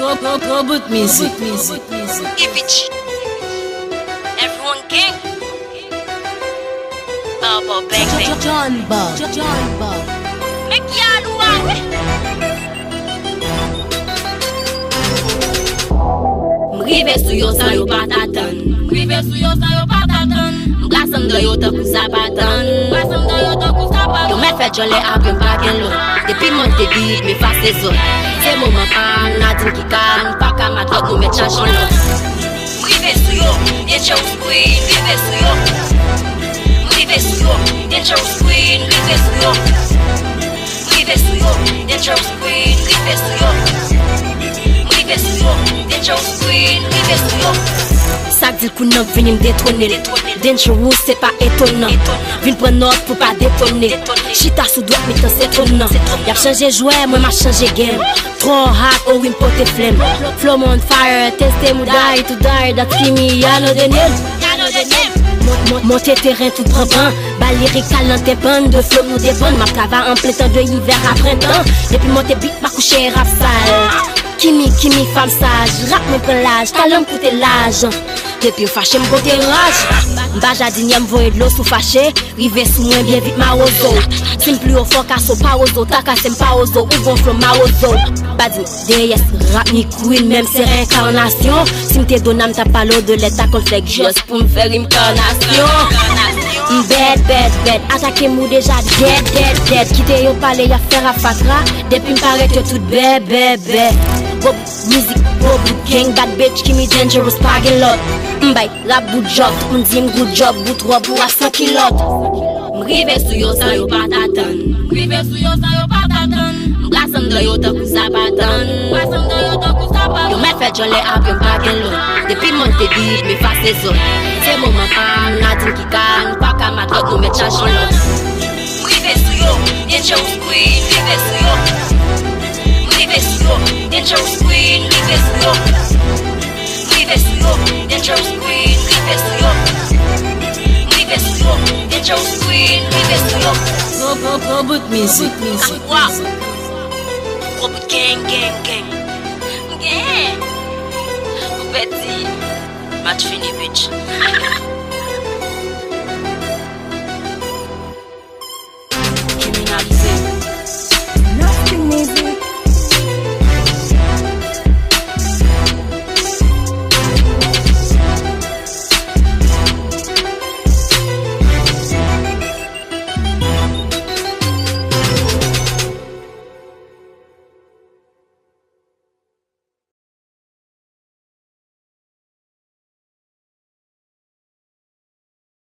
Robot music. Ipich. Everyone gang. Baba bang bang. John Bob. Make y'all wow. M'rive sou yo sa yo patatan. M'rive sou yo sa yo patatan. M'blasam de yo takou sa patan. Yo mè fè jolè ap yon bagen lo. Depi monte bit me fase zon. Se mouman pan, nadin ki kan. Pa ka matot nou me chachon lo. M'rive sou yo, dangerous queen. M'rive sou yo. M'rive sou yo, dangerous queen. M'rive sou yo. M'rive sou yo, dangerous queen. M'rive sou yo. M'rive sou yo, dangerous queen. M'rive sou yo. Sak dil kou nan vini m'detrone. Dangerous c'est pas étonnant. Vin pren note pour pas détonner. Chita sous droite mais c'est étonnant. Y'a changé jouet, moi m'a changé game. Trop hot, oh oui m'pote flemme. Flow on fire, teste mou die to die. That kimi, ya no the name. Monter terrain tout prend. Bal lyrique talent dépend de flow nous dépend. Ma travail en plein temps de hiver à printemps. Depuis monter beat, ma coucher rap sale. Kimi, femme sage. Rap me prend l'âge, talent coûte l'âge. Depuis fâché m'bote rage. Mba jadinye m'voye de l'eau sous fâché. Rive sous moi bien vite ma ozo. Sim plus au fort kaso pa ozo. Taka sem pa ozo. Ou bon flow ma ozo. Badi deyes rap ni queen. Même c'est réincarnation. Si m'te donam ta palo de l'état qu'on fait juste pour m'faire incarnation. Bad. Attaquez mou déjà dead. Quitte yo pale ya faire à fatra. Depuis m'paraît yo tout bébé. Bob music, bob gang, bad bitch, qui me dangerous pagin lot. M'bay, rap good job, m'dim good job, bout rob ou a 100 kilot. M'rive sou yo sa yo patatan. M'blasam de yo takou sa patan. Yo mè fè jolè ap yon pagin lot. Depi monte bit, me fase zon. Se mouman pan, nadin ki kan. Pa ka matot nou me chachon lot. M'rive sou yo, dangerous queen. M'rive sou yo. Dangerous queen, rive sou yo. Rive sou yo, dangerous queen, rive sou yo. Rive sou yo, dangerous queen, rive sou yo. Robot music. Wow. Robot gang. Gang. Betty, match fini bitch.